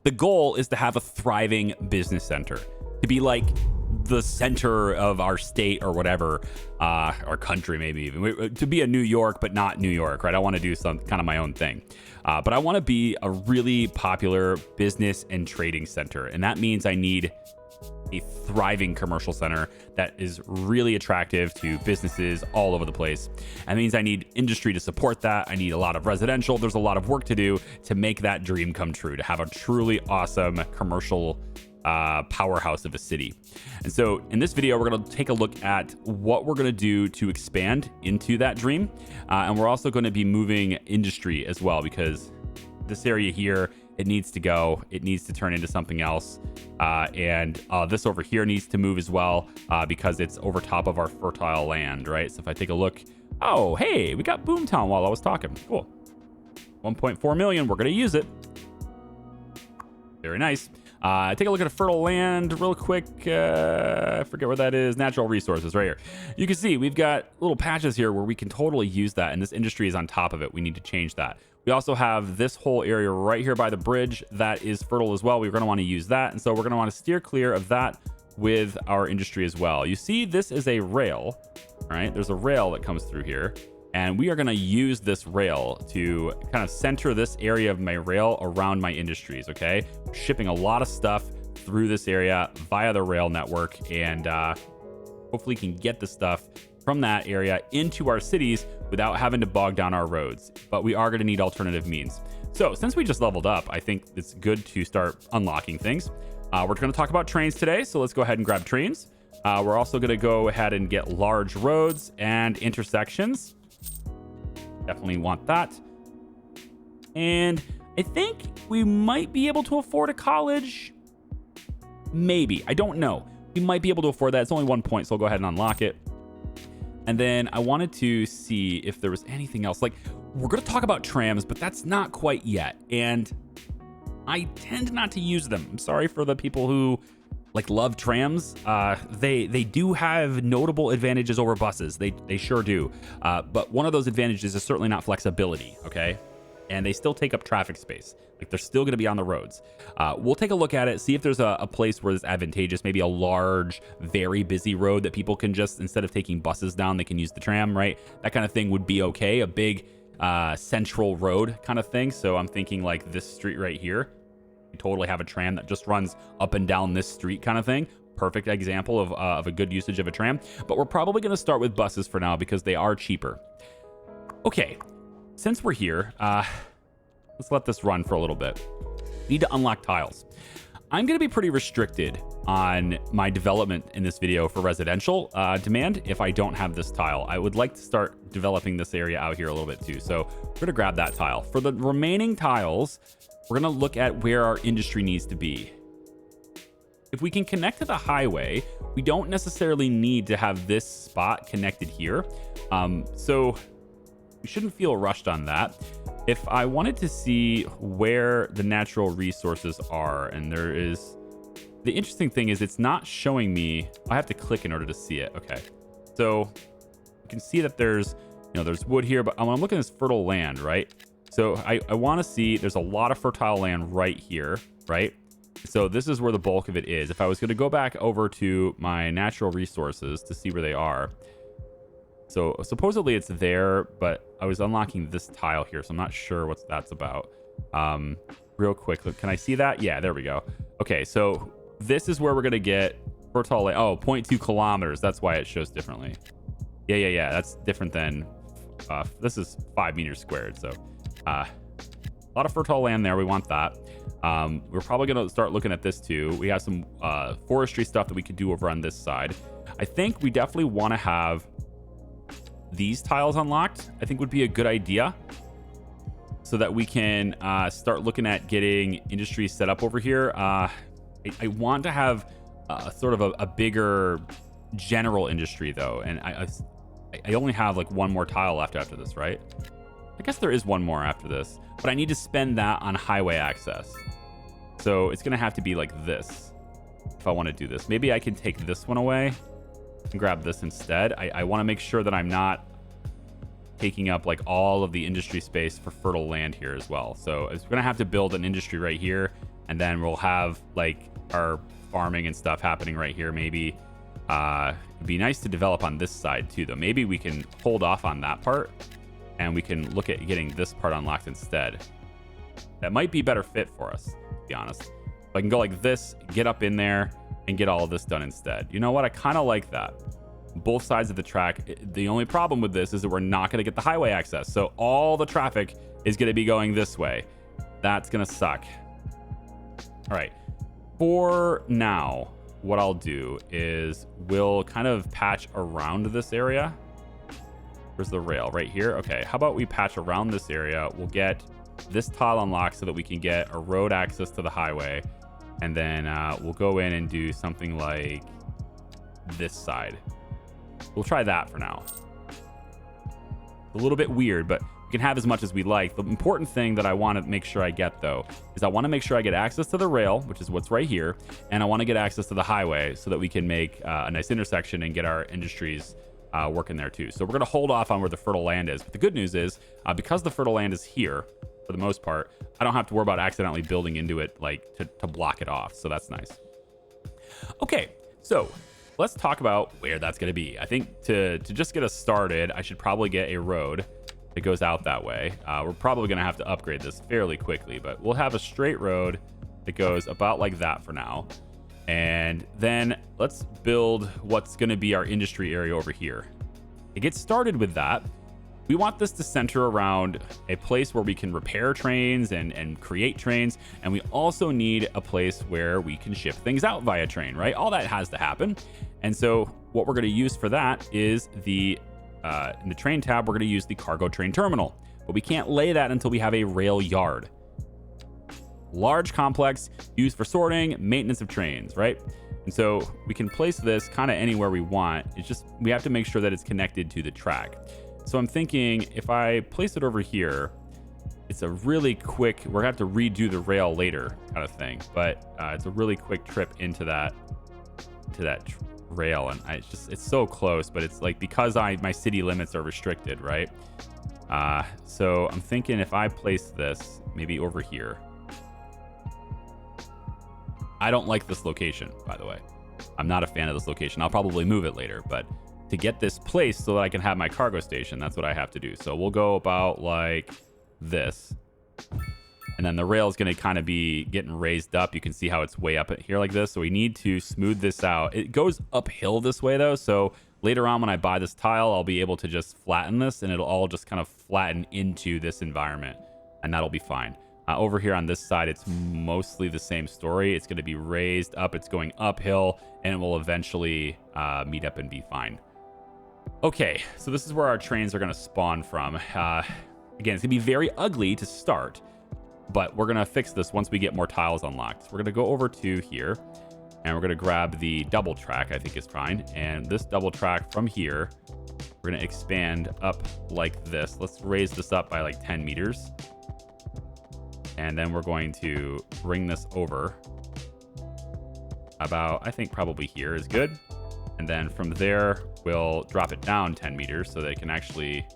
The goal is to have a thriving business center, to be like the center of our state or whatever, our country, maybe even to be a New York, but not New York, right? I want to do some kind of my own thing, but I want to be a really popular business and trading center. And that means I need a thriving commercial center that is really attractive to businesses all over the place. That means I need industry to support that. I need a lot of residential. There's a lot of work to do to make that dream come true, to have a truly awesome commercial powerhouse of a city. And so in this video, we're going to take a look at what we're going to do to expand into that dream. And we're also going to be moving industry as well, because this area here, it needs to go. It needs to turn into something else. And this over here needs to move as well, because it's over top of our fertile land, right? So if I take a look, oh, hey, we got Boomtown while I was talking. Cool. 1.4 million. We're going to use it. Very nice. Take a look at a fertile land real quick. I forget where that is. Natural resources right here. You can see we've got little patches here where we can totally use that. And this industry is on top of it. We need to change that. We also have this whole area right here by the bridge that is fertile as well. We're going to want to use that. And so we're going to want to steer clear of that with our industry as well. You see, this is a rail, right? There's a rail that comes through here. And we are going to use this rail to kind of center this area of my rail around my industries, okay? We're shipping a lot of stuff through this area via the rail network, and hopefully can get the stuff from that area into our cities without having to bog down our roads. But we are going to need alternative means. So since we just leveled up, I think it's good to start unlocking things. We're going to talk about trains today, so let's go ahead and grab trains. We're also going to go ahead and get large roads and intersections. Definitely want that. And I think we might be able to afford a college. Maybe. I don't know. We might be able to afford that. It's only 1 point, so I'll go ahead and unlock it. And then I wanted to see if there was anything else. Like, we're going to talk about trams, but that's not quite yet. And I tend not to use them. I'm sorry for the people who love trams. They do have notable advantages over buses. They sure do. But one of those advantages is certainly not flexibility, okay? And they still take up traffic space. Like, they're still going to be on the roads. We'll take a look at it, see if there's a place where it's advantageous, maybe a large, very busy road that people can just, instead of taking buses down, they can use the tram, right? That kind of thing would be okay. A big central road kind of thing. So I'm thinking like this street right here. You totally have a tram that just runs up and down this street kind of thing. Perfect example of a good usage of a tram. But we're probably going to start with buses for now because they are cheaper. Okay, since we're here, let's let this run for a little bit. Need to unlock tiles. I'm going to be pretty restricted on my development in this video for residential demand if I don't have this tile. I would like to start developing this area out here a little bit too. So we're going to grab that tile. For the remaining tiles, we're going to look at where our industry needs to be. If we can connect to the highway, we don't necessarily need to have this spot connected here. So we shouldn't feel rushed on that. If I wanted to see where the natural resources are, and there is, the interesting thing is it's not showing me, I have to click in order to see it. Okay. So you can see that there's wood here, but I'm looking at this fertile land, right? So I want to see, there's a lot of fertile land right here, right? So this is where the bulk of it is. If I was going to go back over to my natural resources to see where they are. So supposedly it's there, but I was unlocking this tile here, so I'm not sure what that's about. Real quick, look, can I see that? Yeah, there we go. Okay, so this is where we're going to get fertile land. Oh, 0.2 kilometers. That's why it shows differently. Yeah. That's different than, this is 5 meters squared. So a lot of fertile land there. We want that. We're probably going to start looking at this too. We have some forestry stuff that we could do over on this side. I think we definitely want to have these tiles unlocked. I think would be a good idea so that we can start looking at getting industry set up over here. I want to have sort of a bigger general industry though. And I only have like one more tile left after this, right? I guess there is one more after this, but I need to spend that on highway access. So it's going to have to be like this if I want to do this. Maybe I can take this one away and grab this instead. I want to make sure that I'm not taking up like all of the industry space for fertile land here as well. So it's going to have to build an industry right here And then we'll have like our farming and stuff happening right here. Maybe it'd be nice to develop on this side too, though. Maybe we can hold off on that part and we can look at getting this part unlocked instead. That might be better fit for us, to be honest. If I can go like this, get up in there, and get all of this done instead. You know what? I kind of like that. Both sides of the track. The only problem with this is that we're not going to get the highway access. So all the traffic is going to be going this way. That's going to suck. All right. For now, what I'll do is we'll kind of patch around this area. Where's the rail? Right here? Okay. How about we patch around this area? We'll get this tile unlocked so that we can get a road access to the highway. And then we'll go in and do something like this side. We'll try that for now. A little bit weird, but we can have as much as we like. The important thing that I want to make sure I get, though, is I want to make sure I get access to the rail, which is what's right here, and I want to get access to the highway so that we can make a nice intersection and get our industries working there too. So we're going to hold off on where the fertile land is. But the good news is, because the fertile land is here, for the most part, I don't have to worry about accidentally building into it like to block it off. So that's nice. Okay, so let's talk about where that's going to be. I think to just get us started, I should probably get a road that goes out that way. We're probably going to have to upgrade this fairly quickly, but we'll have a straight road that goes about like that for now. And then let's build what's going to be our industry area over here. To get started with that, we want this to center around a place where we can repair trains and create trains. And we also need a place where we can ship things out via train, right? All that has to happen. And so what we're going to use for that is in the train tab, we're going to use the cargo train terminal. But we can't lay that until we have a rail yard. Large complex used for sorting, maintenance of trains, right? And so we can place this kind of anywhere we want. It's just we have to make sure that it's connected to the track. So I'm thinking if I place it over here, it's a really quick, we're gonna have to redo the rail later kind of thing, but it's a really quick trip into that rail. And it's so close, but it's like, because my city limits are restricted, right? So I'm thinking if I place this maybe over here. I don't like this location, by the way. I'm not a fan of this location. I'll probably move it later, but to get this placed so that I can have my cargo station, that's what I have to do. So we'll go about like this. And then the rail is going to kind of be getting raised up. You can see how it's way up here like this. So we need to smooth this out. It goes uphill this way though. So later on when I buy this tile, I'll be able to just flatten this and it'll all just kind of flatten into this environment. And that'll be fine. Over here on this side, it's mostly the same story. It's going to be raised up. It's going uphill and it will eventually meet up and be fine. Okay, so this is where our trains are going to spawn from. Again, it's going to be very ugly to start, but we're going to fix this once we get more tiles unlocked. So we're going to go over to here and we're going to grab the double track, I think is fine. And this double track from here, we're going to expand up like this. Let's raise this up by like 10 meters. And then we're going to bring this over about, I think probably here is good. And then from there, we'll drop it down 10 meters so that it can actually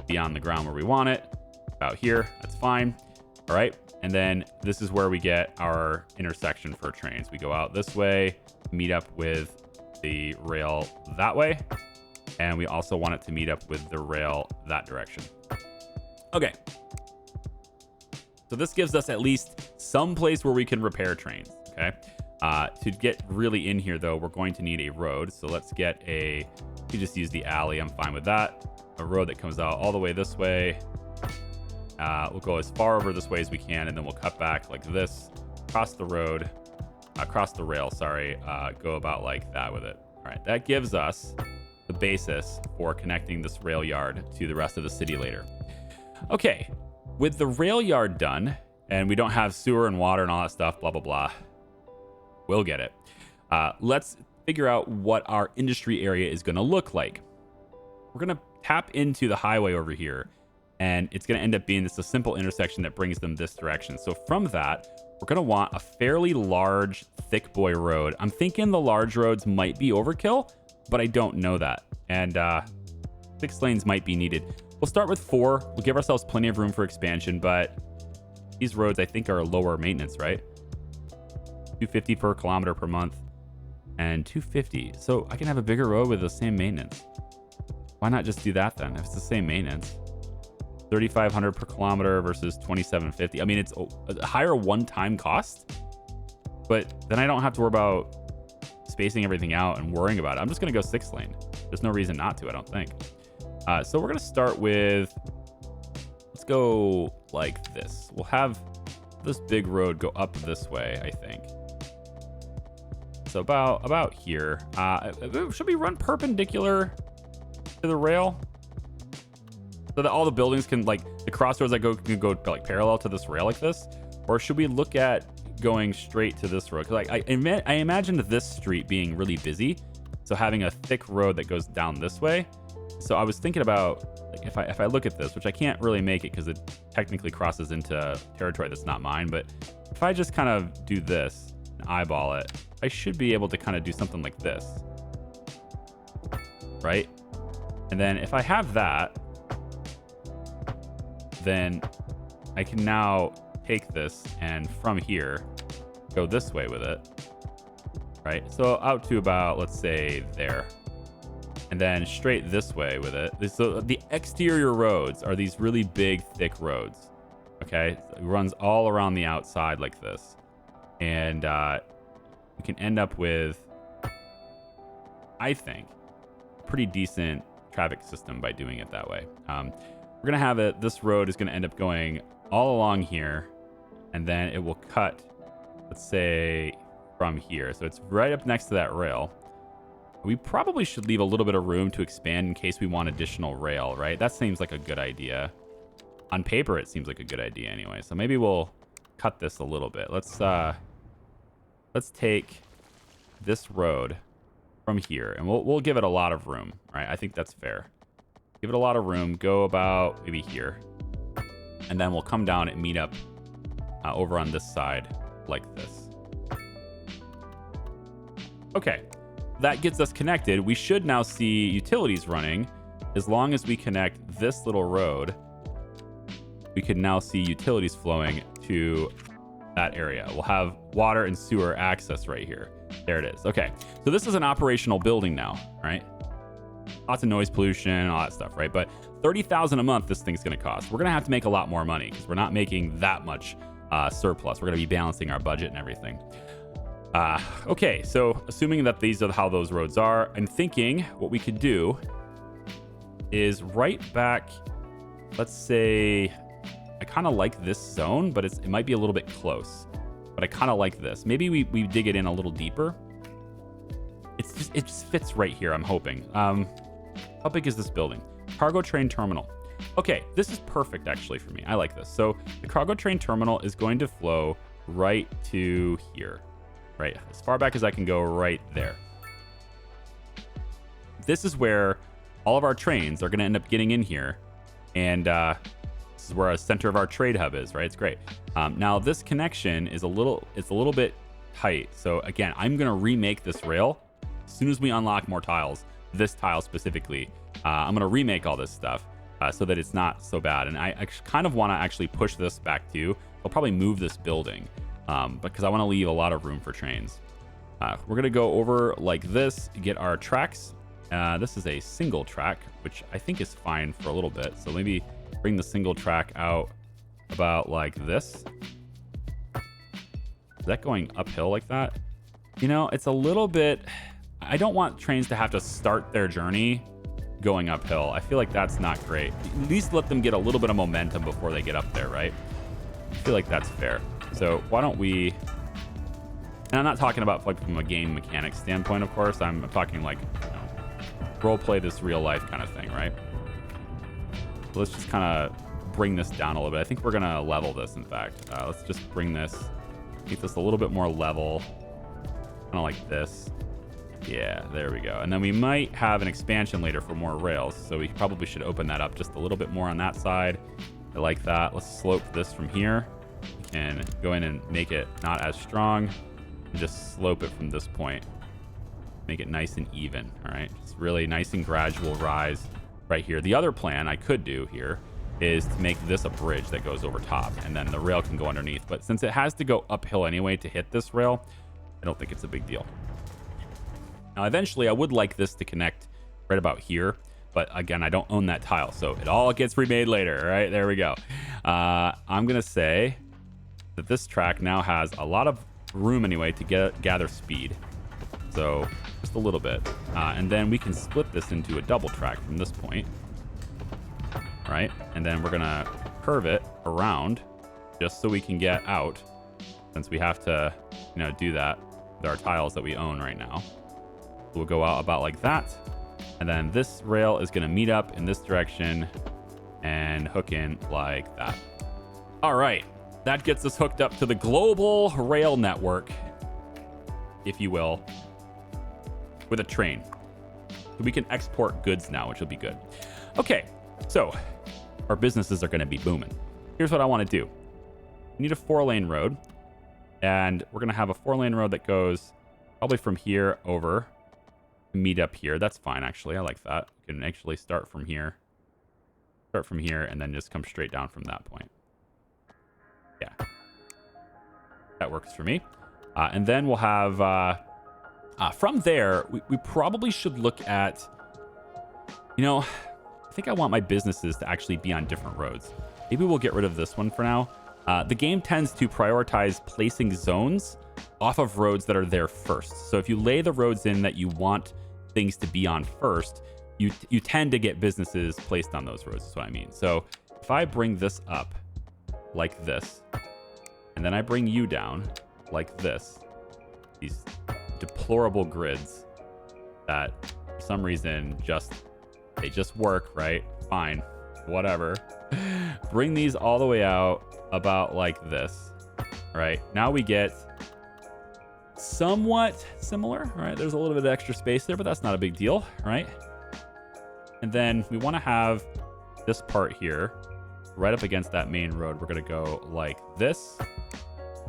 be on the ground where we want it. About here, that's fine. All right. And then this is where we get our intersection for trains. We go out this way, meet up with the rail that way. And we also want it to meet up with the rail that direction. Okay. So this gives us at least some place where we can repair trains, okay? To get really in here, though, we're going to need a road. So let's get you just use the alley. I'm fine with that. A road that comes out all the way this way. We'll go as far over this way as we can, and then we'll cut back like this, across the road, across the rail, sorry, go about like that with it. All right, that gives us the basis for connecting this rail yard to the rest of the city later. Okay. With the rail yard done, and we don't have sewer and water and all that stuff, blah, blah, blah. We'll get it. Let's figure out what our industry area is going to look like. We're going to tap into the highway over here, and it's going to end up being a simple intersection that brings them this direction. So from that, we're going to want a fairly large, thick boy road. I'm thinking the large roads might be overkill, but I don't know that. And 6 lanes might be needed. We'll start with 4. We'll give ourselves plenty of room for expansion, but these roads, I think, are lower maintenance, right? 250 per kilometer per month, and 250. So I can have a bigger road with the same maintenance. Why not just do that then? If it's the same maintenance, 3,500 per kilometer versus 2,750. I mean, it's a higher one-time cost, but then I don't have to worry about spacing everything out and worrying about it. I'm just going to go 6 lane. There's no reason not to, I don't think. So we're going to start with, let's go like this. We'll have this big road go up this way, I think. So about here. Should we run perpendicular to the rail so that all the buildings can, like, the crossroads that can go like parallel to this rail like this? Or should we look at going straight to this road? Because I imagined this street being really busy, so having a thick road that goes down this way. So I was thinking about, like, if I look at this, which I can't really make it because it technically crosses into territory that's not mine, but if I just kind of do this and eyeball it, I should be able to kind of do something like this, right? And then if I have that, then I can now take this and from here go this way with it, right? So out to about, let's say, there, and then straight this way with it. So the exterior roads are these really big, thick roads. Okay, it runs all around the outside like this, and we can end up with, I think, a pretty decent traffic system by doing it that way. We're gonna have it. This road is gonna end up going all along here, and then it will cut, let's say, from here. So it's right up next to that rail. We probably should leave a little bit of room to expand in case we want additional rail, right? That seems like a good idea. On paper, it seems like a good idea anyway. So maybe we'll cut this a little bit. Let's take this road from here, and we'll give it a lot of room, right? I think that's fair. Give it a lot of room. Go about maybe here, and then we'll come down and meet up over on this side like this. Okay, that gets us connected. We should now see utilities running. As long as we connect this little road, we can now see utilities flowing to that area. We'll have water and sewer access right here. There it is. Okay, so this is an operational building now, right? Lots of noise pollution, all that stuff, right? But $30,000 a month this thing's going to cost. We're going to have to make a lot more money because we're not making that much surplus. We're going to be balancing our budget and everything. Okay, so assuming that these are how those roads are, I'm thinking what we could do is right back, let's say, I kind of like this zone, but it might be a little bit close. But I kind of like this. Maybe we dig it in a little deeper. It just fits right here, I'm hoping. How big is this building? Cargo train terminal. Okay, this is perfect actually for me. I like this. So the cargo train terminal is going to flow right to here, right? As far back as I can go right there. This is where all of our trains are going to end up getting in here. And this is where our center of our trade hub is, right? It's great. Now this connection is a little bit tight. So again, I'm going to remake this rail as soon as we unlock more tiles. This tile specifically, I'm going to remake all this stuff so that it's not so bad. And I kind of want to actually push this back too. I'll probably move this building because I want to leave a lot of room for trains. We're going to go over like this, get our tracks. This is a single track, which I think is fine for a little bit. So maybe bring the single track out about like this. Is that going uphill like that? You know, it's a little bit... I don't want trains to have to start their journey going uphill. I feel like that's not great. At least let them get a little bit of momentum before they get up there, right? I feel like that's fair. So why don't we... And I'm not talking about like from a game mechanics standpoint, of course. I'm talking like, you know, role play this real life kind of thing, right? So let's just kind of bring this down a little bit. I think we're going to level this, in fact. Let's just bring this, keep this a little bit more level, kind of like this. Yeah, there we go. And then we might have an expansion later for more rails, so we probably should open that up just a little bit more on that side. I like that. Let's slope this from here. We can go in and make it not as strong and just slope it from this point. Make it nice and even, all right? Just really nice and gradual rise right here. The other plan I could do here is to make this a bridge that goes over top, and then the rail can go underneath. But since it has to go uphill anyway to hit this rail, I don't think it's a big deal. Now, eventually, I would like this to connect right about here. But again, I don't own that tile, so it all gets remade later, right? There we go. I'm going to say that this track now has a lot of room anyway to gather speed. So just a little bit. And then we can split this into a double track from this point, right? And then we're going to curve it around just so we can get out, since we have to, do that with our tiles that we own right now. We'll go out about like that. And then this rail is going to meet up in this direction and hook in like that. All right. That gets us hooked up to the global rail network, if you will, with a train. So we can export goods now, which will be good. Okay. So our businesses are going to be booming. Here's what I want to do. We need a 4-lane road. And we're going to have a 4-lane road that goes probably from here over, meet up here. That's fine, actually. I like that. You can actually start from here, and then just come straight down from that point. Yeah. That works for me. And then we'll have, from there, we probably should look at, I think I want my businesses to actually be on different roads. Maybe we'll get rid of this one for now. The game tends to prioritize placing zones off of roads that are there first. So if you lay the roads in that you want things to be on first, you tend to get businesses placed on those roads, is what I mean. So if I bring this up like this, and then I bring you down like this, these deplorable grids that for some reason they just work, right? Fine, whatever. Bring these all the way out about like this, right? Now we get somewhat similar, right? There's a little bit of extra space there, but that's not a big deal, right? And then we want to have this part here right up against that main road. We're going to go like this,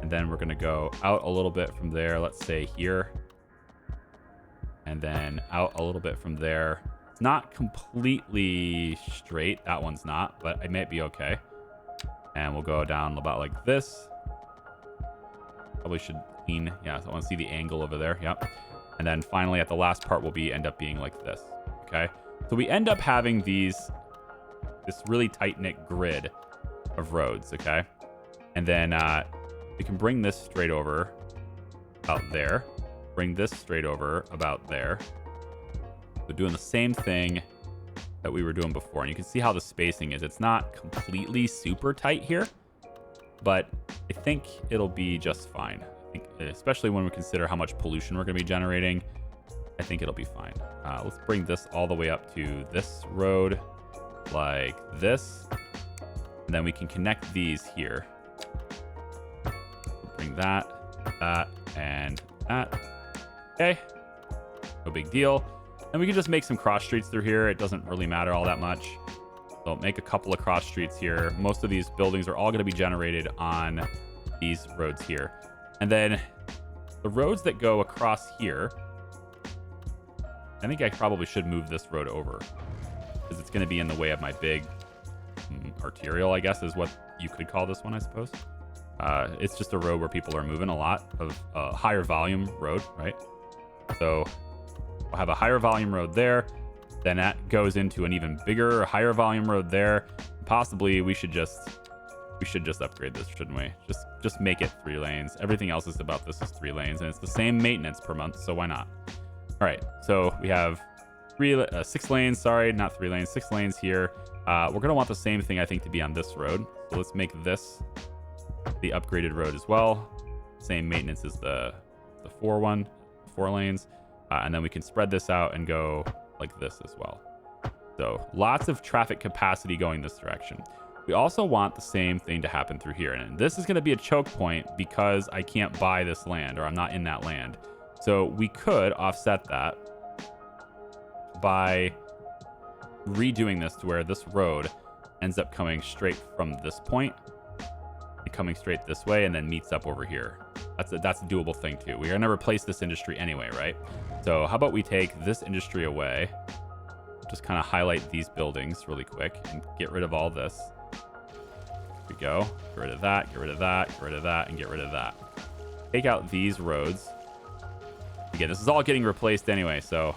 and then we're going to go out a little bit from there, let's say here, and then out a little bit from there. It's not completely straight. That one's not, but it might be okay. And we'll go down about like this. Probably should lean. Yeah, so I want to see the angle over there. Yep. And then finally at the last part will end up being like this. Okay. So we end up having this really tight-knit grid of roads. Okay. And then we can bring this straight over about there. Bring this straight over about there. So doing the same thing that we were doing before. And you can see how the spacing is. It's not completely super tight here, but I think it'll be just fine. I think, especially when we consider how much pollution we're going to be generating, I think it'll be fine. Let's bring this all the way up to this road like this. And then we can connect these here. Bring that, and that. Okay. No big deal. And we can just make some cross streets through here. It doesn't really matter all that much. So make a couple of cross streets here. Most of these buildings are all going to be generated on these roads here. And then the roads that go across here, I think I probably should move this road over because it's going to be in the way of my big arterial, I guess is what you could call this one, I suppose. It's just a road where people are moving a lot of higher volume road, right? So we'll have a higher volume road there. Then that goes into an even bigger, higher volume road there. Possibly we should just upgrade this, shouldn't we? Just make it 3 lanes. Everything else is about this is 3 lanes, and it's the same maintenance per month, so why not? All right, so we have 6 lanes. Sorry, not 3 lanes. 6 lanes here. We're gonna want the same thing, I think, to be on this road. So let's make this the upgraded road as well. Same maintenance as the 4 lanes. And then we can spread this out and go like this as well. So lots of traffic capacity going this direction. We also want the same thing to happen through here. And this is going to be a choke point because I can't buy this land, or I'm not in that land. So we could offset that by redoing this to where this road ends up coming straight from this point and coming straight this way and then meets up over here. That's a doable thing too. We're going to replace this industry anyway, right? So how about we take this industry away, just kind of highlight these buildings really quick and get rid of all this. Here we go. Get rid of that, get rid of that, get rid of that, and get rid of that. Take out these roads Again, this is all getting replaced anyway, so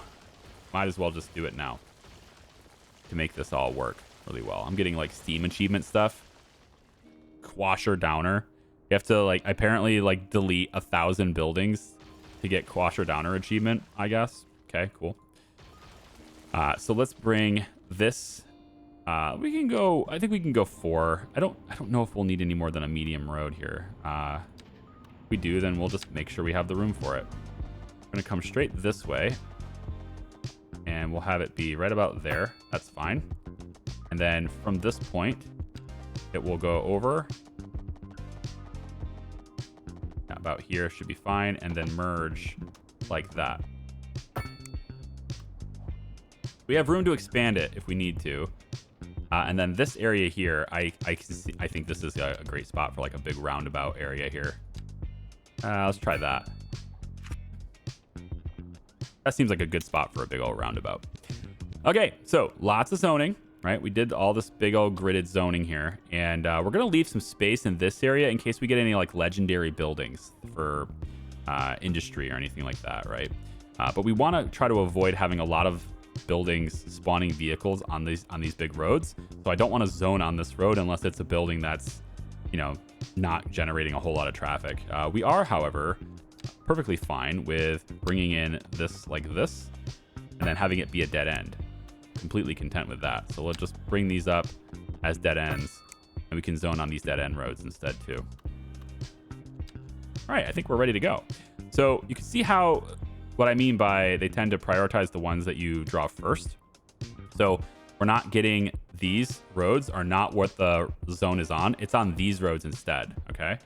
might as well just do it now to make this all work really well. I'm getting like Steam achievement stuff. Quasher Downer. You have to like apparently like delete 1,000 buildings to get Quasher Downer achievement, I guess. Okay, cool. So let's bring this. We can go. I think we can go 4. I don't know if we'll need any more than a medium road here. If we do, then we'll just make sure we have the room for it. We're gonna come straight this way, and we'll have it be right about there. That's fine. And then from this point, it will go over. About here should be fine, and then merge like that. We have room to expand it if we need to. And then this area here, I think this is a great spot for like a big roundabout area here. Let's try that. That seems like a good spot for a big old roundabout. Okay, so lots of zoning, right? We did all this big old gridded zoning here, and we're gonna leave some space in this area in case we get any like legendary buildings for industry or anything like that, right? But we want to try to avoid having a lot of buildings spawning vehicles on these big roads. So I don't want to zone on this road unless it's a building that's, you know, not generating a whole lot of traffic. We are, however, perfectly fine with bringing in this like this and then having it be a dead end. Completely content with that. So let's just bring these up as dead ends, and we can zone on these dead end roads instead too. All right, I think we're ready to go. So you can see how what I mean by they tend to prioritize the ones that you draw first. So we're not getting these roads are not what the zone is on. It's on these roads instead, okay?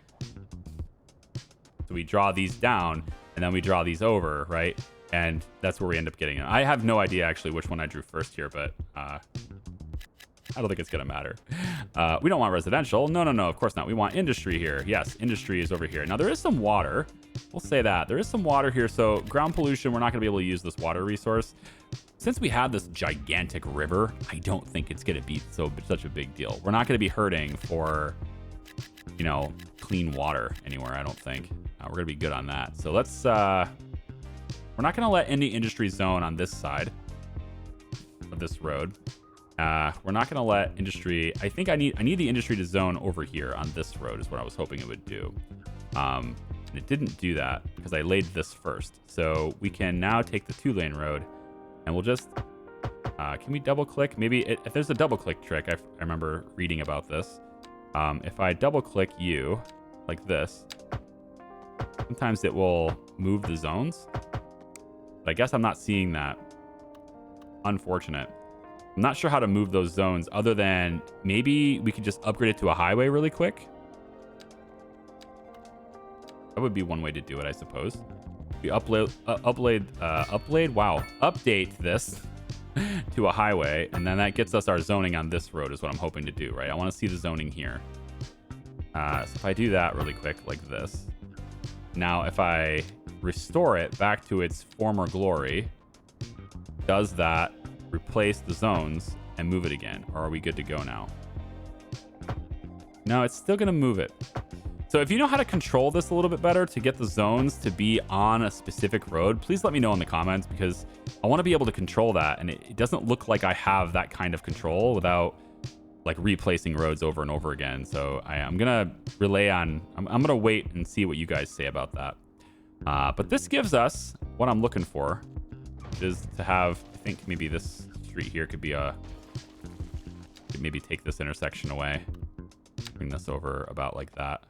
So we draw these down, and then we draw these over, right? And that's where we end up getting it. I have no idea actually which one I drew first here, but I don't think it's going to matter. We don't want residential. No, of course not. We want industry here. Yes, industry is over here. Now, there is some water. We'll say that. There is some water here. So ground pollution, we're not going to be able to use this water resource. Since we have this gigantic river, I don't think it's going to be such a big deal. We're not going to be hurting for, you know, clean water anywhere, I don't think. We're going to be good on that. So let's... we're not going to let any industry zone on this side of this road. We're not going to let industry... I think I need the industry to zone over here on this road is what I was hoping it would do. And it didn't do that because I laid this first. So we can now take the 2-lane road, and we'll just... can we double-click? Maybe if there's a double-click trick, I remember reading about this. If I double-click you like this, sometimes it will move the zones. But I guess I'm not seeing that. Unfortunate. I'm not sure how to move those zones other than maybe we could just upgrade it to a highway really quick. That would be one way to do it, I suppose. We update this to a highway, and then that gets us our zoning on this road is what I'm hoping to do, right? I want to see the zoning here. So if I do that really quick like this. Now, if I restore it back to its former glory, does that replace the zones and move it again? Or are we good to go now? No, it's still going to move it. So if you know how to control this a little bit better to get the zones to be on a specific road, please let me know in the comments, because I want to be able to control that. And it doesn't look like I have that kind of control without like replacing roads over and over again. So I'm going to rely on, I'm going to wait and see what you guys say about that. But this gives us what I'm looking for, which is to have, I think maybe this street here could be could maybe take this intersection away, bring this over about like that.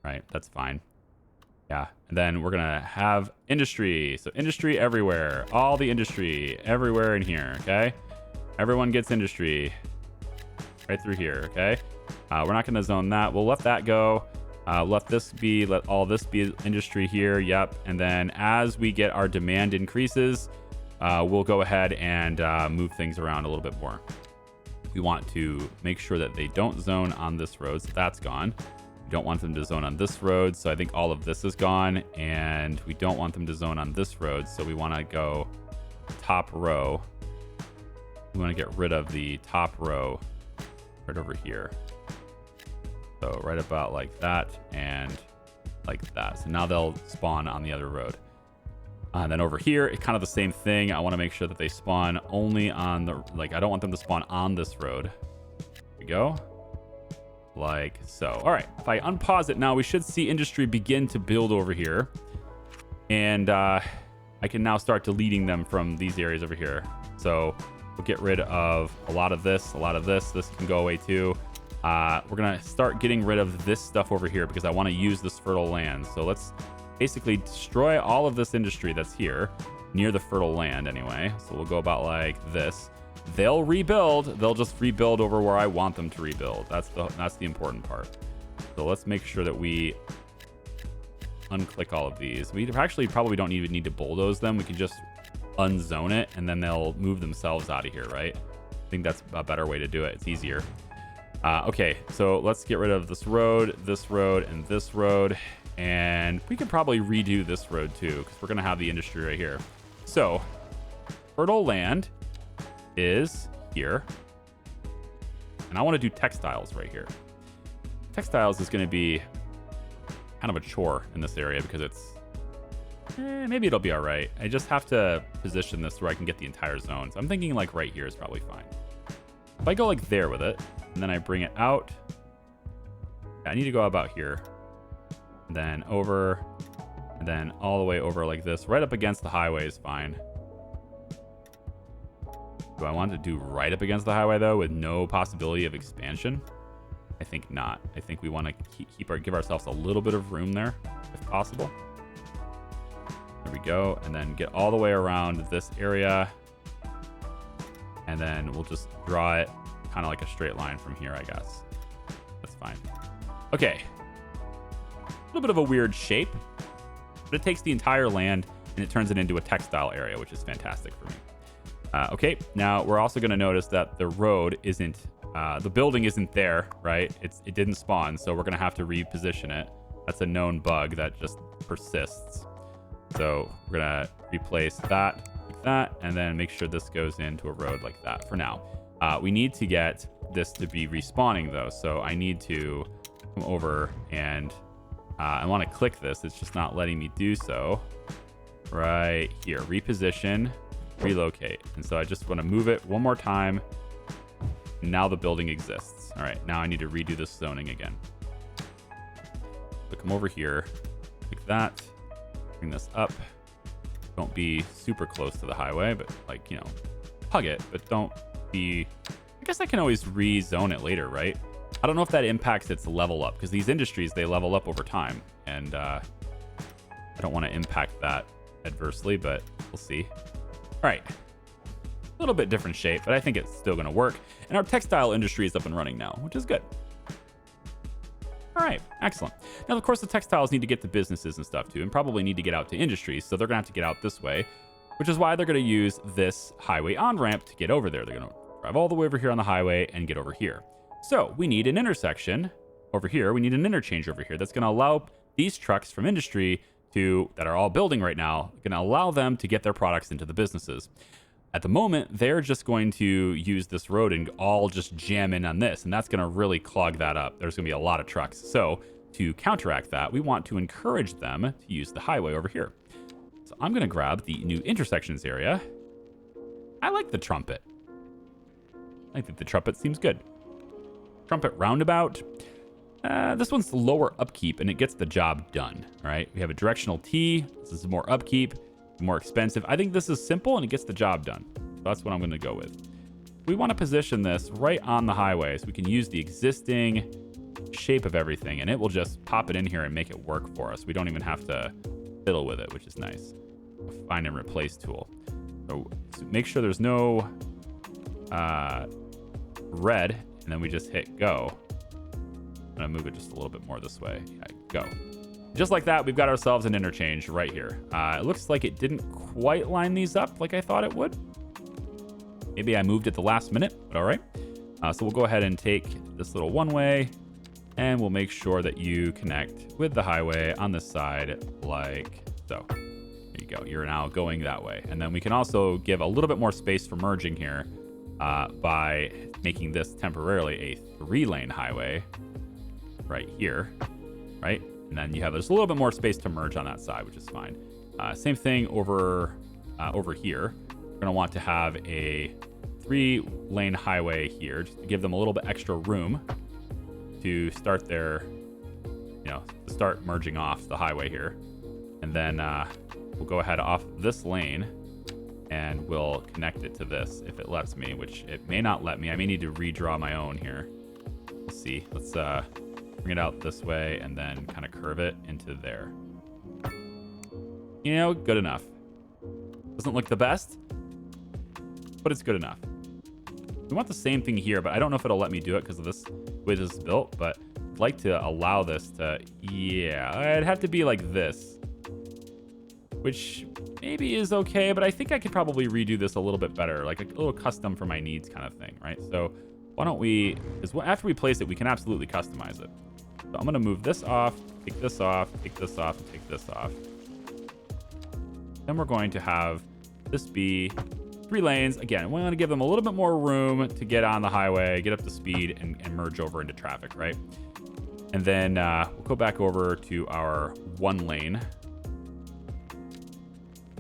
Right, that's fine. Yeah, and then we're gonna have industry. So industry everywhere, all the industry everywhere in here, okay? Everyone gets industry right through here, okay? We're not gonna zone that. We'll let that go. Let all this be industry here, yep. And then as we get our demand increases, we'll go ahead and move things around a little bit more. We want to make sure that they don't zone on this road, so that's gone. We don't want them to zone on this road, so I think all of this is gone. And we don't want them to zone on this road, so we want to go top row. We want to get rid of the top row right over here. So right about like that, and like that. So now they'll spawn on the other road. And then over here, it's kind of the same thing. I want to make sure that they spawn only on the, like, I don't want them to spawn on this road. Here we go. Like so. All right. If I unpause it now, we should see industry begin to build over here. And I can now start deleting them from these areas over here. So we'll get rid of a lot of this, This can go away too. We're going to start getting rid of this stuff over here because I want to use this fertile land. So let's basically destroy all of this industry that's here near the fertile land anyway. So we'll go about like this. They'll rebuild. They'll just rebuild over where I want them to rebuild. That's the important part. So let's make sure that we unclick all of these. We actually probably don't even need to bulldoze them. We can just unzone it and then they'll move themselves out of here, right? I think that's a better way to do it. It's easier. Okay, so let's get rid of this road, and this road. And we could probably redo this road too, because we're going to have the industry right here. So fertile land is here. And I want to do textiles right here. Textiles is going to be kind of a chore in this area because it's, maybe it'll be all right. I just have to position this where I can get the entire zone. So I'm thinking like right here is probably fine. If I go like there with it, and then I bring it out, I need to go about here. And then over, and then all the way over like this, right up against the highway is fine. Do I want to do right up against the highway though, with no possibility of expansion? I think not. I think we want to give ourselves a little bit of room there, if possible. There we go, and then get all the way around this area, and then we'll just draw it kind of like a straight line from here, I guess. That's fine. Okay. A little bit of a weird shape, but it takes the entire land and it turns it into a textile area, which is fantastic for me. Okay, now we're also going to notice that the road isn't, the building isn't there, right? It didn't spawn, so we're going to have to reposition it. That's a known bug that just persists. So we're going to replace that like that, and then make sure this goes into a road like that for now. We need to get this to be respawning though, so I need to come over and I want to click this. It's just not letting me do so. Right here, reposition, relocate. And so I just want to move it one more time. Now the building exists. All right, now I need to redo this zoning again. So come over here like that. Bring this up. Don't be super close to the highway, but like, you know, hug it, but don't be, I guess I can always rezone it later, right? I don't know if that impacts its level up, because these industries, they level up over time, and I don't want to impact that adversely, but we'll see. All right, a little bit different shape, but I think it's still going to work. And our textile industry is up and running now, which is good. All right, excellent. Now, of course, the textiles need to get to businesses and stuff too, and probably need to get out to industries, so they're going to have to get out this way, which is why they're going to use this highway on-ramp to get over there. They're going to drive all the way over here on the highway and get over here. So we need an intersection over here. We need an interchange over here that's going to allow these trucks from industry that are all building right now, going to allow them to get their products into the businesses. At the moment, they're just going to use this road and all just jam in on this, and that's going to really clog that up. There's going to be a lot of trucks. So to counteract that, we want to encourage them to use the highway over here. So I'm going to grab the new intersections area. I like the trumpet. I think the trumpet seems good. Trumpet roundabout. This one's lower upkeep, and it gets the job done. All right, we have a directional T. This is more upkeep, more expensive. I think this is simple, and it gets the job done. So that's what I'm going to go with. We want to position this right on the highway, so we can use the existing shape of everything, and it will just pop it in here and make it work for us. We don't even have to fiddle with it, which is nice. Find and replace tool. So make sure there's no red, and then we just hit go. I'm gonna move it just a little bit more this way. Yeah, go. Just like that, we've got ourselves an interchange right here. It looks like it didn't quite line these up like I thought it would. Maybe I moved at the last minute, but all right. So we'll go ahead and take this little one way, and we'll make sure that you connect with the highway on this side like so. There you go. You're now going that way. And then we can also give a little bit more space for merging here by making this temporarily a 3-lane highway right here, right? And then you have just a little bit more space to merge on that side, which is fine. Same thing over here. We're going to want to have a 3-lane highway here, just to give them a little bit extra room to start their, to start merging off the highway here. And then we'll go ahead off this lane and we'll connect it to this if it lets me, which it may not let me. I may need to redraw my own here. We'll see. Let's bring it out this way and then kind of curve it into there. Good enough. Doesn't look the best, but it's good enough. We want the same thing here, but I don't know if it'll let me do it because of this way this is built, but I'd like to allow this to, it'd have to be like this, which maybe is okay, but I think I could probably redo this a little bit better, like a little custom for my needs kind of thing, right? So why don't we, because after we place it, we can absolutely customize it. So I'm going to move this off, take this off, take this off, and take this off. Then we're going to have this be 3 lanes. Again, we want to give them a little bit more room to get on the highway, get up to speed, and merge over into traffic, right? And then we'll go back over to our 1 lane.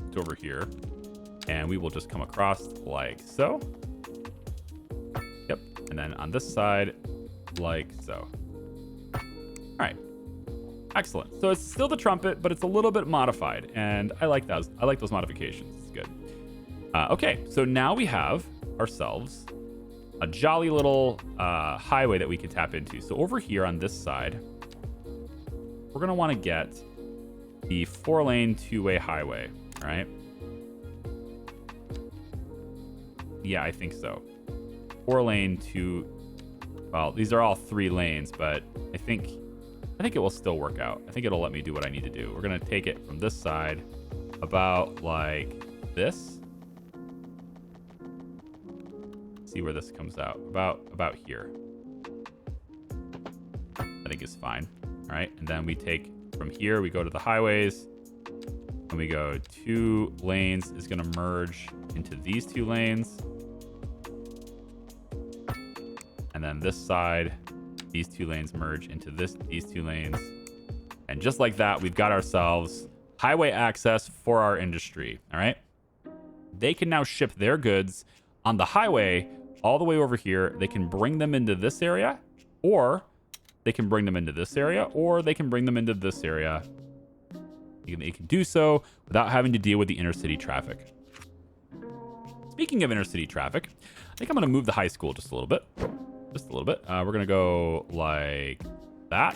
It's over here. And we will just come across like so. Yep. And then on this side, like so. All right. Excellent. So it's still the trumpet, but it's a little bit modified. And I like those. I like those modifications. It's good. Okay. So now we have ourselves a jolly little highway that we can tap into. So over here on this side, we're going to want to get the 4-lane 2-way highway, right? Yeah, I think so. 4-lane 2. Well, these are all 3 lanes, but I think it will still work out. I think it'll let me do what I need to do. We're going to take it from this side about like this. See where this comes out. About here. I think it's fine. All right. And then we take from here, we go to the highways. And we go 2 lanes is going to merge into these 2 lanes. And then this side, these 2 lanes merge into these 2 lanes. And just like that, we've got ourselves highway access for our industry. All right. They can now ship their goods on the highway all the way over here. They can bring them into this area, or they can bring them into this area, or they can bring them into this area. They can do so without having to deal with the intercity traffic. Speaking of intercity traffic, I think I'm going to move the high school just a little bit. Just a little bit. We're going to go like that.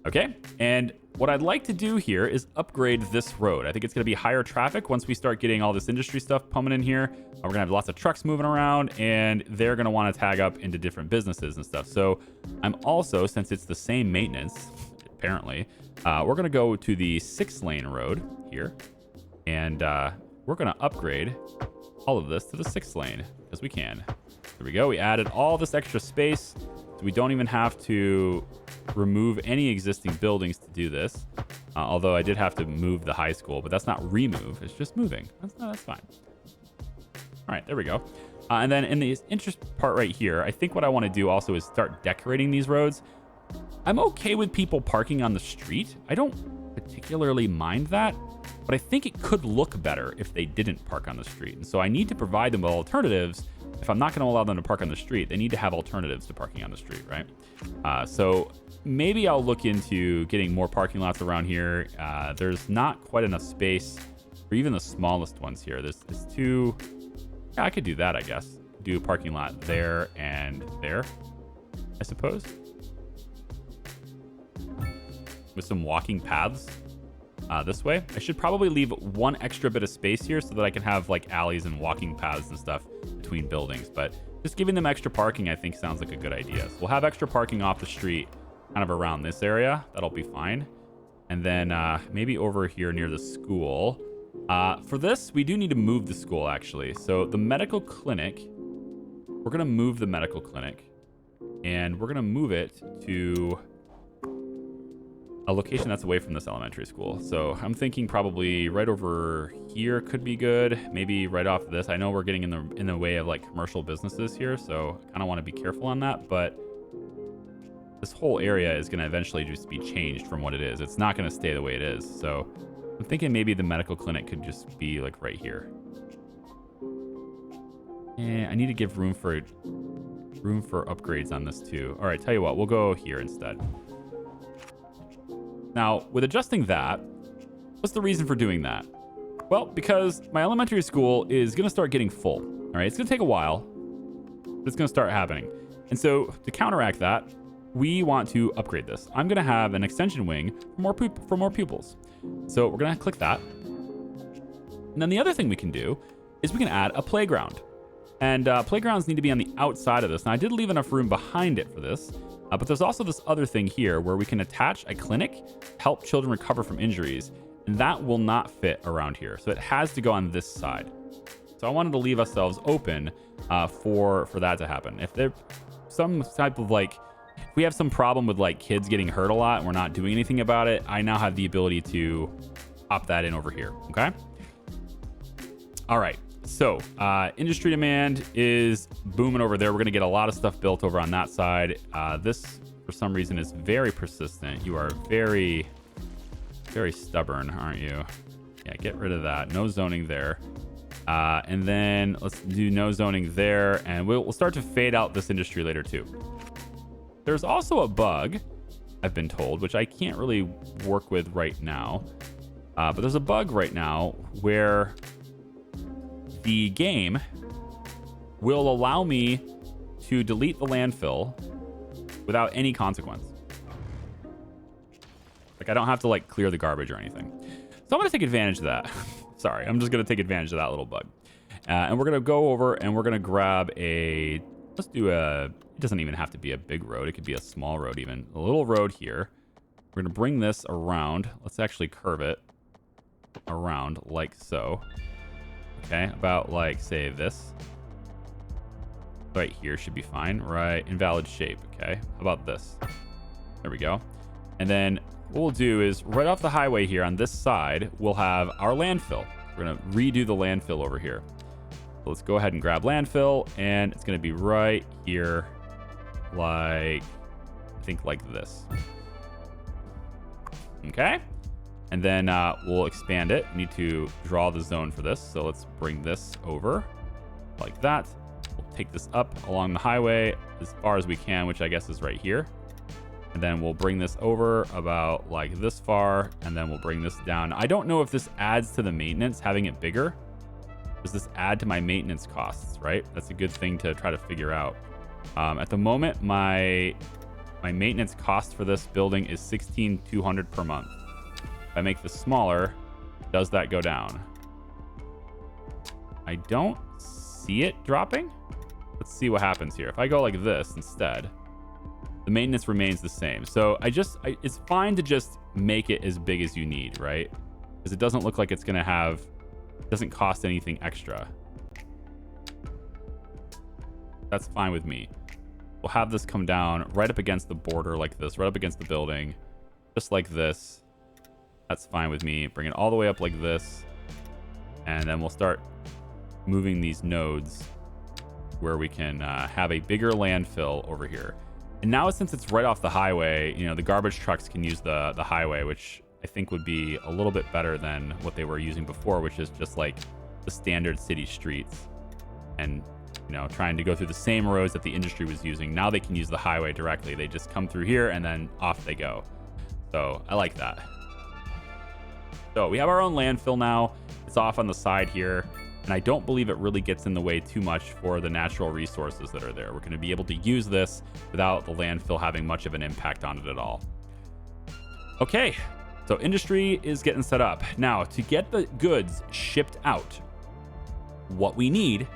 Okay. And what I'd like to do here is upgrade this road. I think it's going to be higher traffic once we start getting all this industry stuff pumping in here. We're going to have lots of trucks moving around, and they're going to want to tag up into different businesses and stuff. So I'm also, since it's the same maintenance, apparently, we're going to go to the 6-lane road here, and we're going to upgrade all of this to the 6th lane as we can. There we go. We added all this extra space, so we don't even have to remove any existing buildings to do this. Although I did have to move the high school, but that's not remove. It's just moving. That's fine. All right, there we go. And then in the interest part right here, I think what I want to do also is start decorating these roads. I'm okay with people parking on the street. I don't particularly mind that, but I think it could look better if they didn't park on the street. And so I need to provide them with alternatives. If I'm not going to allow them to park on the street, they need to have alternatives to parking on the street, right? So maybe I'll look into getting more parking lots around here. There's not quite enough space for even the smallest ones here. There's 2. Yeah, I could do that, I guess. Do a parking lot there and there, I suppose. With some walking paths this way. I should probably leave 1 extra bit of space here so that I can have like alleys and walking paths and stuff between buildings. But just giving them extra parking, I think, sounds like a good idea. So we'll have extra parking off the street kind of around this area. That'll be fine. And then maybe over here near the school. For this, we do need to move the school, actually. So the medical clinic, we're going to move the medical clinic. And we're going to move it to a location that's away from this elementary school. So I'm thinking probably right over here could be good. Maybe right off this. I know we're getting in the way of like commercial businesses here, so I kind of want to be careful on that. But this whole area is going to eventually just be changed from what it is. It's not going to stay the way it is. So I'm thinking maybe the medical clinic could just be like right here. And I need to give room for upgrades on this too. All right, tell you what, we'll go here instead. Now, with adjusting that, what's the reason for doing that? Well, because my elementary school is going to start getting full. All right, it's going to take a while, but it's going to start happening. And so to counteract that, we want to upgrade this. I'm going to have an extension wing for more pupils. So we're going to click that. And then the other thing we can do is we can add a playground. And playgrounds need to be on the outside of this. Now, I did leave enough room behind it for this, but there's also this other thing here where we can attach a clinic to help children recover from injuries, and that will not fit around here. So it has to go on this side. So I wanted to leave ourselves open for that to happen. If there's some type of like, if we have some problem with like kids getting hurt a lot and we're not doing anything about it, I now have the ability to pop that in over here. Okay. All right. So industry demand is booming over there. We're going to get a lot of stuff built over on that side. This, for some reason, is very persistent. You are very, very stubborn, aren't you? Yeah, get rid of that. No zoning there. And then let's do no zoning there. And we'll start to fade out this industry later, too. There's also a bug, I've been told, which I can't really work with right now. But there's a bug right now where the game will allow me to delete the landfill without any consequence. Like, I don't have to like clear the garbage or anything. So I'm going to take advantage of that. Sorry, I'm just going to take advantage of that little bug. And we're going to go over and we're going to grab let's do it doesn't even have to be a big road. It could be a small road even. A little road here. We're going to bring this around. Let's actually curve it around like so. Okay, about like, say this. Right here should be fine. Right, invalid shape. Okay, how about this? There we go. And then what we'll do is right off the highway here on this side, we'll have our landfill. We're going to redo the landfill over here. So let's go ahead and grab landfill, and it's going to be right here, like, I think like this. Okay. And then we'll expand it. We need to draw the zone for this. So let's bring this over like that. We'll take this up along the highway as far as we can, which I guess is right here. And then we'll bring this over about like this far, and then we'll bring this down. I don't know if this adds to the maintenance, having it bigger. Does this add to my maintenance costs, right? That's a good thing to try to figure out. At the moment, my maintenance cost for this building is $16,200 per month. If I make this smaller, does that go down? I don't see it dropping. Let's see what happens here. If I go like this instead, the maintenance remains the same. So it's fine to just make it as big as you need, right? Because it doesn't look like it's going to doesn't cost anything extra. That's fine with me. We'll have this come down right up against the border like this, right up against the building, just like this. That's fine with me. Bring it all the way up like this. And then we'll start moving these nodes where we can have a bigger landfill over here. And now, since it's right off the highway, the garbage trucks can use the highway, which I think would be a little bit better than what they were using before, which is just like the standard city streets. And, trying to go through the same roads that the industry was using. Now they can use the highway directly. They just come through here and then off they go. So I like that. So we have our own landfill now. It's off on the side here. And I don't believe it really gets in the way too much for the natural resources that are there. We're going to be able to use this without the landfill having much of an impact on it at all. Okay, so industry is getting set up. Now, to get the goods shipped out, what we need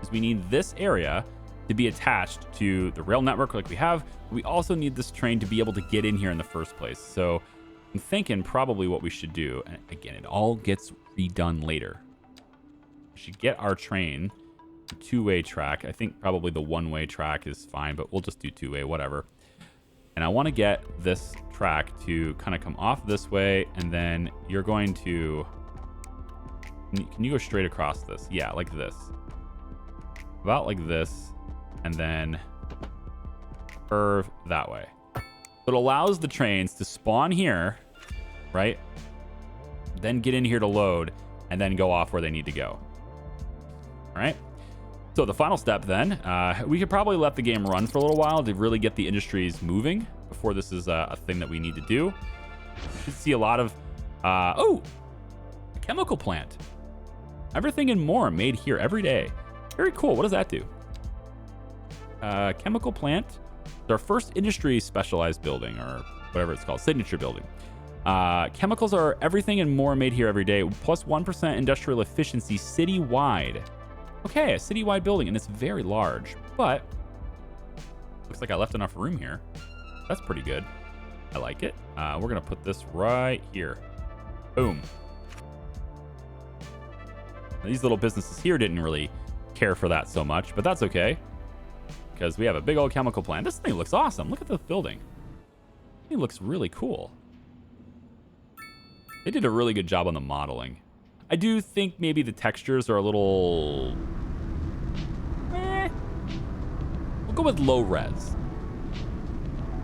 is we need this area to be attached to the rail network like we have. We also need this train to be able to get in here in the first place. So I'm thinking probably what we should do, and again, it all gets redone later. We should get our train a two-way track. I think probably the one-way track is fine, but we'll just do two-way, whatever. And I want to get this track to kind of come off this way, and then you're going to... Can you go straight across this? Yeah, like this. About like this, and then curve that way. It allows the trains to spawn here, right? Then get in here to load and then go off where they need to go. All right. So the final step then, we could probably let the game run for a little while to really get the industries moving before this is a thing that we need to do. You should see a lot of, a chemical plant. Everything and more made here every day. Very cool. What does that do? Chemical plant. It's our first industry specialized building, or whatever it's called, signature building. Chemicals are everything and more made here every day, plus 1% industrial efficiency citywide. Okay, a citywide building, and it's very large, but looks like I left enough room here. That's pretty good. I like it. We're going to put this right here. Boom. Now, these little businesses here didn't really care for that so much, but that's okay, because we have a big old chemical plant. This thing looks awesome. Look at this building. It looks really cool. They did a really good job on the modeling. I do think maybe the textures are a little... We'll go with low res.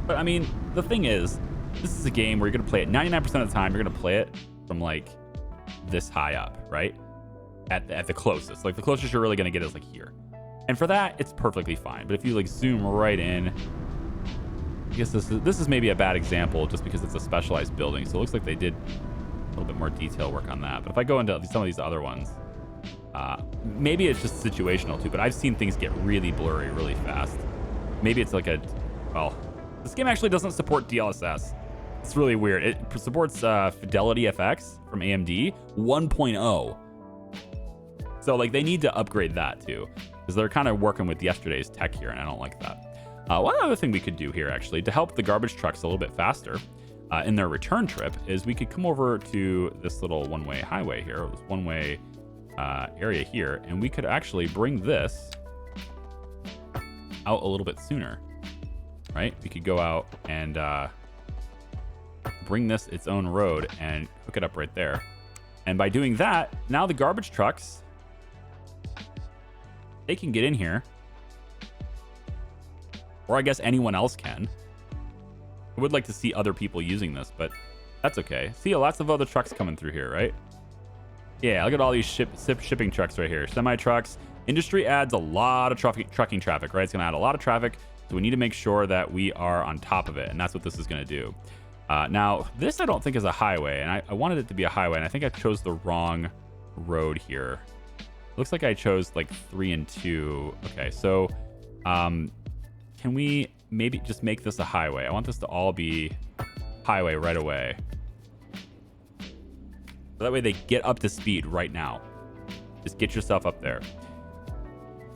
But I mean, the thing is, this is a game where you're going to play it 99% of the time. You're going to play it from like this high up, right? At the closest. Like the closest you're really going to get is like here. And for that, it's perfectly fine. But if you like zoom right in, I guess this is maybe a bad example just because it's a specialized building. So it looks like they did a little bit more detail work on that. But if I go into some of these other ones, maybe it's just situational too, but I've seen things get really blurry really fast. Maybe it's like well, this game actually doesn't support DLSS. It's really weird. It supports Fidelity FX from AMD 1.0. So like they need to upgrade that too, because they're kind of working with yesterday's tech here, and I don't like that. One other thing we could do here actually to help the garbage trucks a little bit faster in their return trip is we could come over to this little one-way highway here, this one-way area here, and we could actually bring this out a little bit sooner, right? We could go out and bring this its own road and hook it up right there. And by doing that, now the garbage trucks, they can get in here, or I guess anyone else can. I would like to see other people using this, but that's okay. See, lots of other trucks coming through here, right? Yeah, look at all these shipping trucks right here. Semi trucks. Industry adds a lot of trucking traffic, right? It's going to add a lot of traffic, so we need to make sure that we are on top of it, and that's what this is going to do. Now, this I don't think is a highway, and I wanted it to be a highway, and I think I chose the wrong road here. Looks like I chose like 3 and 2. Okay, so can we maybe just make this a highway? I want this to all be highway right away. So that way they get up to speed right now. Just get yourself up there.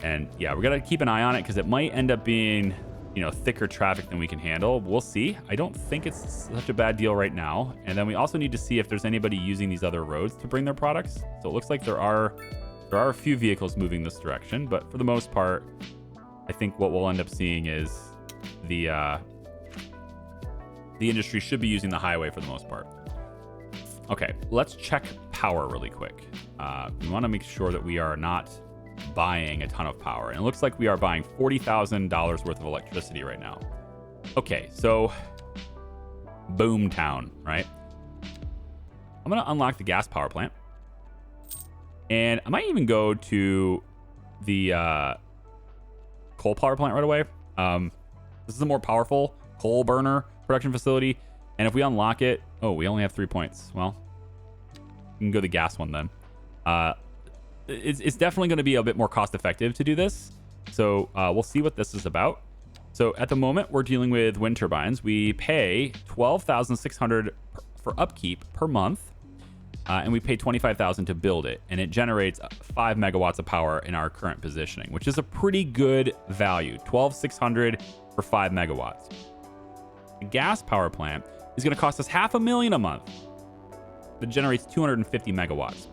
And yeah, we're going to keep an eye on it because it might end up being, you know, thicker traffic than we can handle. We'll see. I don't think it's such a bad deal right now. And then we also need to see if there's anybody using these other roads to bring their products. So it looks like there are a few vehicles moving this direction, but for the most part, I think what we'll end up seeing is the industry should be using the highway for the most part. Okay, let's check power really quick. We want to make sure that we are not buying a ton of power. And it looks like we are buying $40,000 worth of electricity right now. Okay, so boom town, right? I'm going to unlock the gas power plant. And I might even go to the coal power plant right away. This is a more powerful coal burner production facility. And if we unlock it, oh, we only have 3 points. Well, we can go the gas one then. It's definitely going to be a bit more cost effective to do this. So we'll see what this is about. So at the moment, we're dealing with wind turbines. We pay $12,600 for upkeep per month. And we pay $25,000 to build it. And it generates 5 megawatts of power in our current positioning, which is a pretty good value. $12,600 for 5 megawatts. The gas power plant is going to cost us $500,000 a month. That generates 250 megawatts.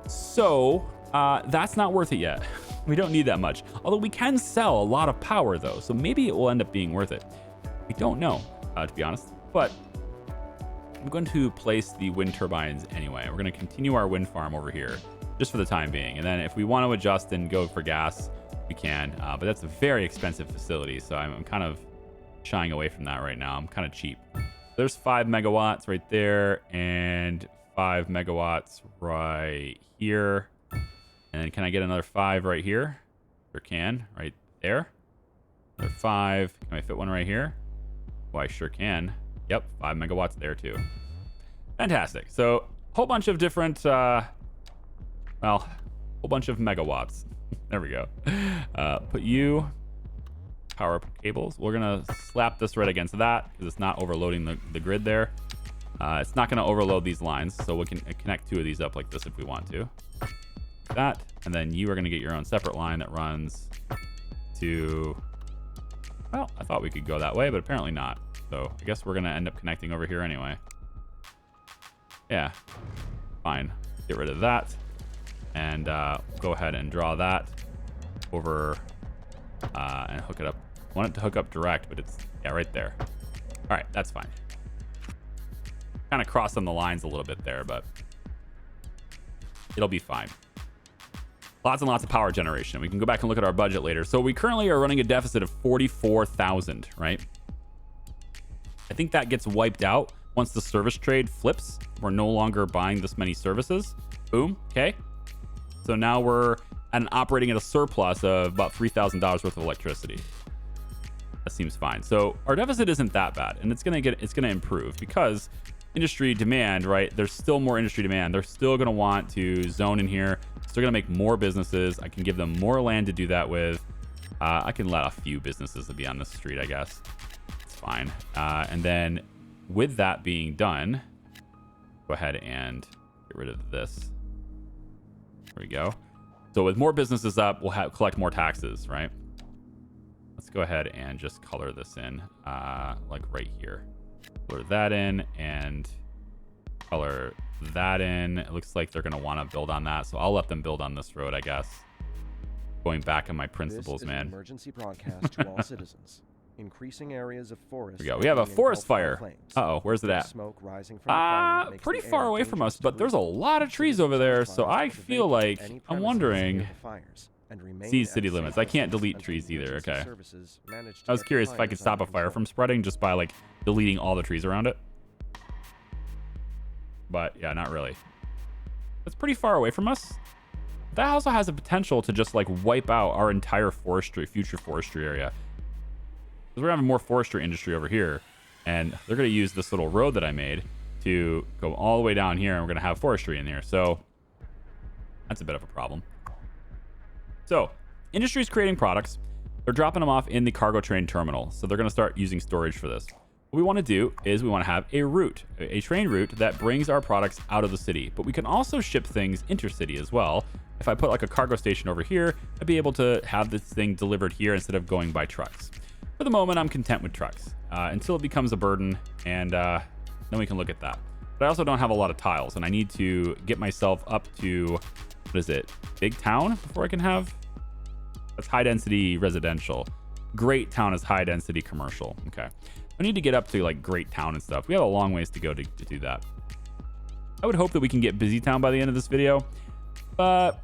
So that's not worth it yet. We don't need that much. Although we can sell a lot of power though. So maybe it will end up being worth it. We don't know, to be honest. But I'm going to place the wind turbines anyway. We're going to continue our wind farm over here just for the time being. And then if we want to adjust and go for gas, we can. But that's a very expensive facility. So I'm kind of shying away from that right now. I'm kind of cheap. There's 5 megawatts right there and 5 megawatts right here. And then can I get another 5 right here? Sure can, right there. Another 5. Can I fit one right here? Oh, I sure can. Yep, 5 megawatts there too. Fantastic. So a whole bunch of different, whole bunch of megawatts. There we go. Put you, power cables. We're going to slap this right against that because it's not overloading the grid there. It's not going to overload these lines, so we can connect 2 of these up like this if we want to. Like that, and then you are going to get your own separate line that runs to... Well, I thought we could go that way, but apparently not. So I guess we're going to end up connecting over here anyway. Yeah, fine. Get rid of that. And go ahead and draw that over and hook it up. I want it to hook up direct, but it's, yeah, right there. All right, that's fine. Kind of crossing the lines a little bit there, but it'll be fine. Lots and lots of power generation. We can go back and look at our budget later. So we currently are running a deficit of 44,000, right? I think that gets wiped out once the service trade flips. We're no longer buying this many services. Boom. Okay. So now we're operating at a surplus of about $3,000 worth of electricity. That seems fine. So our deficit isn't that bad, and it's gonna improve because industry demand, right? There's still more industry demand. They're still gonna want to zone in here. Still gonna make more businesses. I can give them more land to do that with. I can let a few businesses be on this street, I guess. It's fine. And then with that being done, go ahead and get rid of this. There we go. So with more businesses up, we'll collect more taxes, right? Let's go ahead and just color this in, like right here. Color that in and color that in. It looks like they're going to want to build on that, so I'll let them build on this road, I guess. Going back on my principles, this is man. An emergency broadcast to all citizens. Increasing areas of forest. Here we go. We have a forest fire. Uh-oh, where's it at? Smoke rising from the fire makes pretty the far air away from us, dangerous to but there's a breathe. lot of trees over there, so I feel like I'm wondering. See city limits. I can't delete trees either. Okay. I was curious if I could stop a fire from spreading just by like deleting all the trees around it. But yeah, not really. It's pretty far away from us. That also has the potential to just like wipe out our entire future forestry area. Because we're having more forestry industry over here, and they're going to use this little road that I made to go all the way down here, and we're going to have forestry in there. So that's a bit of a problem. So industry's creating products. They're dropping them off in the cargo train terminal. So they're going to start using storage for this. What we want to do is we want to have a train route that brings our products out of the city. But we can also ship things intercity as well. If I put like a cargo station over here, I'd be able to have this thing delivered here instead of going by trucks. For the moment, I'm content with trucks until it becomes a burden, and then we can look at that. But I also don't have a lot of tiles, and I need to get myself up to, what is it, big town before I can have? That's high density residential. Great town is high density commercial. Okay. I need to get up to like great town and stuff. We have a long ways to go to do that. I would hope that we can get busy town by the end of this video, but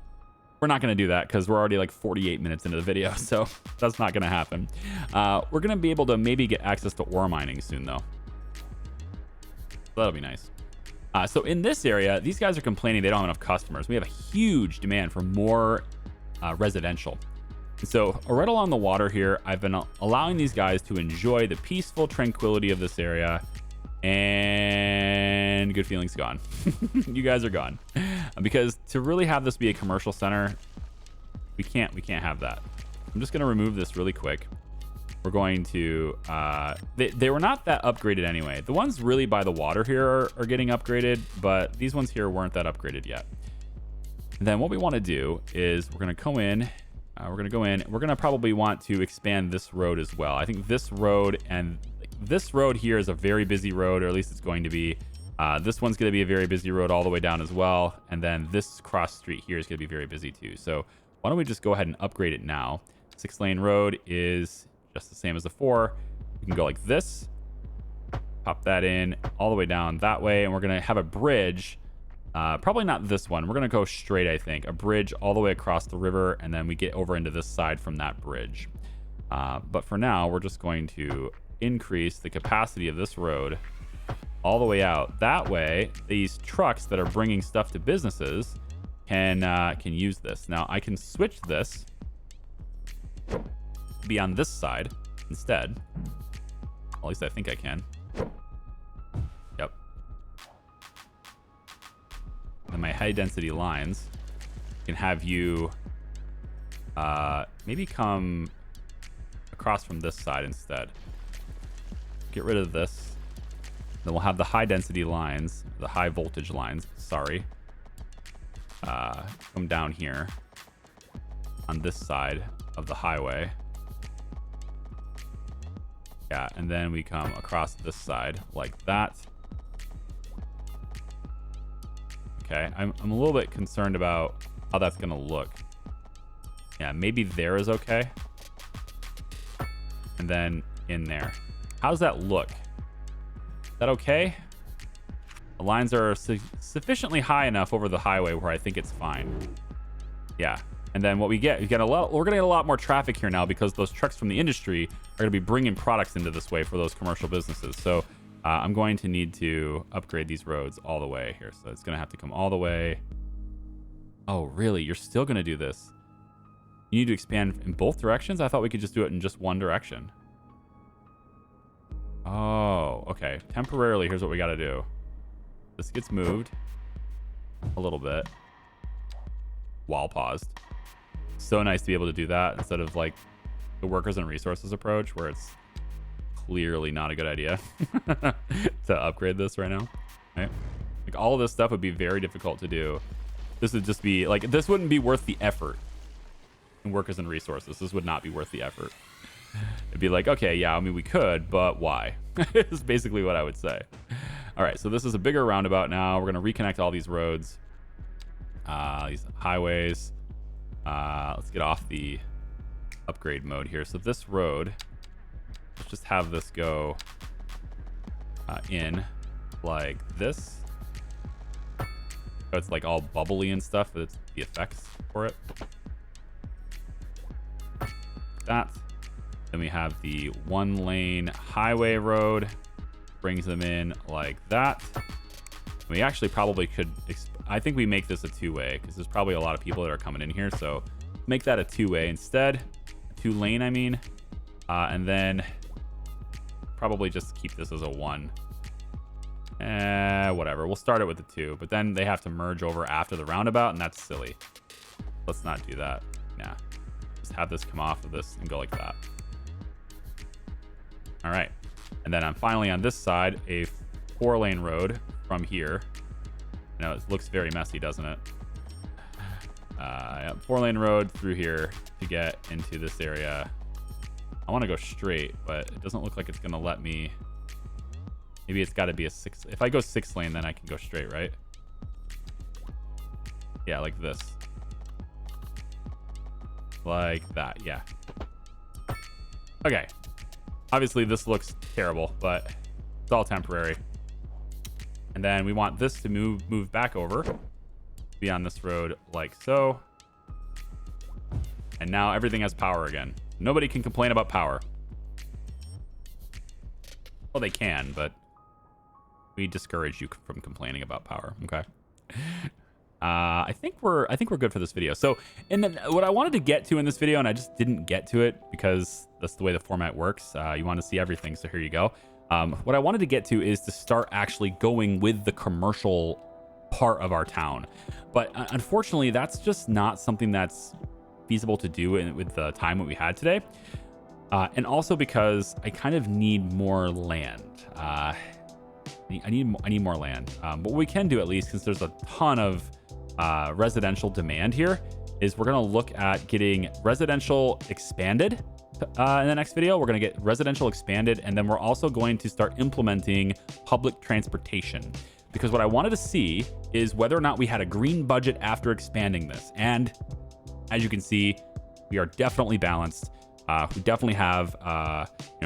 we're not going to do that because we're already like 48 minutes into the video, so that's not going to happen. We're going to be able to maybe get access to ore mining soon, though. So that'll be nice. So in this area, these guys are complaining they don't have enough customers. We have a huge demand for more residential. And so right along the water here, I've been allowing these guys to enjoy the peaceful tranquility of this area. And good feelings gone. You guys are gone. Because to really have this be a commercial center, we can't have that. I'm just going to remove this really quick. We're going to they were not that upgraded anyway. The ones really by the water here are getting upgraded, but these ones here weren't that upgraded yet. And then what we want to do is we're going to go in. We're going to probably want to expand this road as well. I think this road and this road here is a very busy road, or at least it's going to be. This one's going to be a very busy road all the way down as well. And then this cross street here is going to be very busy too. So why don't we just go ahead and upgrade it now? 6-lane road is just the same as the 4. We can go like this, pop that in all the way down that way. And we're going to have a bridge. Probably not this one. We're going to go straight, I think. A bridge all the way across the river, and then we get over into this side from that bridge. But for now, we're just going to increase the capacity of this road all the way out. That way, these trucks that are bringing stuff to businesses can use this. Now, I can switch this to be on this side instead. At least I think I can. Yep. And my high density lines can have you maybe come across from this side instead. Get rid of this. Then we'll have the high density lines, the high voltage lines, sorry. Come down here on this side of the highway. Yeah, and then we come across this side like that. Okay, I'm a little bit concerned about how that's gonna look. Yeah, maybe there is okay. And then in there. How does that look? Is that okay? The lines are sufficiently high enough over the highway where I think it's fine. Yeah. And then what we get, we're gonna get a lot more traffic here now because those trucks from the industry are gonna be bringing products into this way for those commercial businesses. So I'm going to need to upgrade these roads all the way here. So it's gonna have to come all the way. Oh, really? You're still gonna do this? You need to expand in both directions? I thought we could just do it in just one direction. Oh, okay. Temporarily, here's what we gotta do. This gets moved a little bit while paused. So nice to be able to do that instead of like the workers and resources approach where it's clearly not a good idea to upgrade this right now. Right? Like all of this stuff would be very difficult to do. This would just be like, this wouldn't be worth the effort in workers and resources. This would not be worth the effort. It'd be like, okay, yeah, I mean, we could, but why? Is basically what I would say. All right, so this is a bigger roundabout now. We're going to reconnect all these roads, these highways. Let's get off the upgrade mode here. So this road, let's just have this go in like this. So it's like all bubbly and stuff. That's the effects for it. That. Then we have the 1-lane highway road, brings them in like that. We actually probably could, I think we make this a 2-way because there's probably a lot of people that are coming in here. So make that a 2-way instead, 2-lane, I mean. And then probably just keep this as a 1. Whatever, we'll start it with the 2, but then they have to merge over after the roundabout and that's silly. Let's not do that. Nah, just have this come off of this and go like that. All right, and then I'm finally on this side, a 4-lane road from here. Now it looks very messy, doesn't it? 4-lane road through here to get into this area. I want to go straight, but it doesn't look like it's gonna let me. Maybe it's got to be a 6. If I go 6-lane, then I can go straight, right? Yeah, like this. Like that, yeah. Okay. Obviously, this looks terrible, but it's all temporary. And then we want this to move back over, be on this road like so. And now everything has power again. Nobody can complain about power. Well, they can, but we discourage you from complaining about power. Okay. I think we're good for this video. So, and then what I wanted to get to in this video, and I just didn't get to it because that's the way the format works. You want to see everything, so here you go. What I wanted to get to is to start actually going with the commercial part of our town, but unfortunately, that's just not something that's feasible to do with the time that we had today, and also because I kind of need more land. I need more land, but what we can do at least, since there's a ton of residential demand here, is we're gonna look at getting residential expanded in the next video. We're gonna get residential expanded, and then we're also going to start implementing public transportation, because what I wanted to see is whether or not we had a green budget after expanding this. And as you can see, we are definitely balanced. We definitely have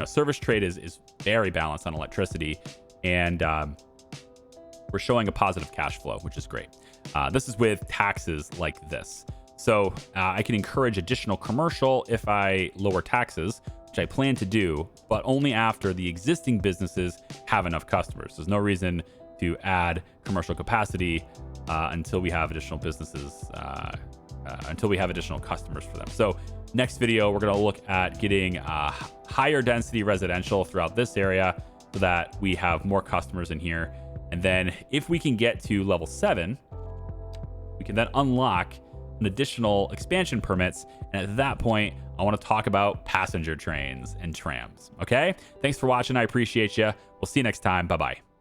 service trade is very balanced on electricity, and we're showing a positive cash flow, which is great. This is with taxes like this. So I can encourage additional commercial if I lower taxes which I plan to do, but only after the existing businesses have enough customers. There's no reason to add commercial capacity until we have additional businesses, until we have additional customers for them. So next video, we're going to look at getting higher density residential throughout this area so that we have more customers in here. And then if we can get to level 7, we can then unlock an additional expansion permits. And at that point, I want to talk about passenger trains and trams. Okay. Thanks for watching. I appreciate you. We'll see you next time. Bye-bye.